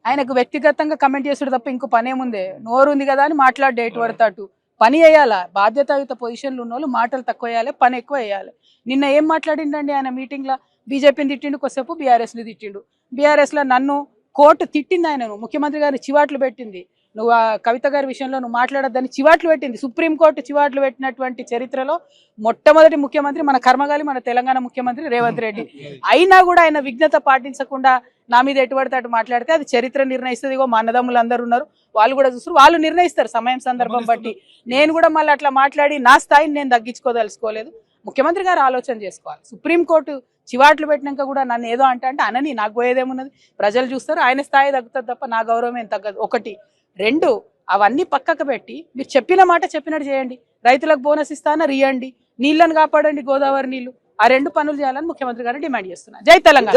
ఆయనకు వ్యక్తిగతంగా కమెంట్ చేసుడు తప్ప ఇంకో పనేముందే? నోరు ఉంది కదా అని మాట్లాడే ఎటు పడతాటు. పని చేయాలా, బాధ్యతాయుత పొజిషన్లు ఉన్న వాళ్ళు మాటలు తక్కువ వేయాలి, పని ఎక్కువ వేయాలి. నిన్న ఏం మాట్లాడిండండి ఆయన మీటింగ్లో? బీజేపీని తిట్టిండు, కొద్దిసేపు బీఆర్ఎస్ని తిట్టిండు. బీఆర్ఎస్లో నన్ను కోర్టు తిట్టింది, ఆయనను ముఖ్యమంత్రి గారిని చివాట్లు పెట్టింది. నువ్వు ఆ కవిత గారి విషయంలో నువ్వు మాట్లాడొద్దని చివాట్లు పెట్టింది. సుప్రీంకోర్టు చివాట్లు పెట్టినటువంటి చరిత్రలో మొట్టమొదటి ముఖ్యమంత్రి మన కర్మగాలి, మన తెలంగాణ ముఖ్యమంత్రి రేవంత్ రెడ్డి. అయినా కూడా ఆయన విఘ్నత పాటించకుండా నా మీద ఎటువంటి అటు మాట్లాడితే అది చరిత్ర నిర్ణయిస్తుంది. ఇగో మా అన్నదమ్ములు అందరూ ఉన్నారు, వాళ్ళు కూడా చూస్తారు, వాళ్ళు నిర్ణయిస్తారు సమయం సందర్భం బట్టి. నేను కూడా మళ్ళీ అట్లా మాట్లాడి నా స్థాయిని నేను తగ్గించుకోదలుచుకోలేదు. ముఖ్యమంత్రి గారు ఆలోచన చేసుకోవాలి. సుప్రీంకోర్టు చివాట్లు పెట్టినాక కూడా నన్ను ఏదో అంటే అనని, నాకు పోయేదేమున్నది? ప్రజలు చూస్తారు, ఆయన స్థాయి తగ్గుతుంది తప్ప నా గౌరవం ఏం తగ్గదు. ఒకటి. రెండు, అవన్నీ పక్కకు పెట్టి మీరు చెప్పిన మాట చెప్పినట్టు చేయండి. రైతులకు బోనస్ ఇస్తానా రియండి, నీళ్లను కాపాడండి, గోదావరి నీళ్లు. ఆ రెండు పనులు చేయాలని ముఖ్యమంత్రి గారు డిమాండ్ చేస్తున్నారు. జై తెలంగాణ.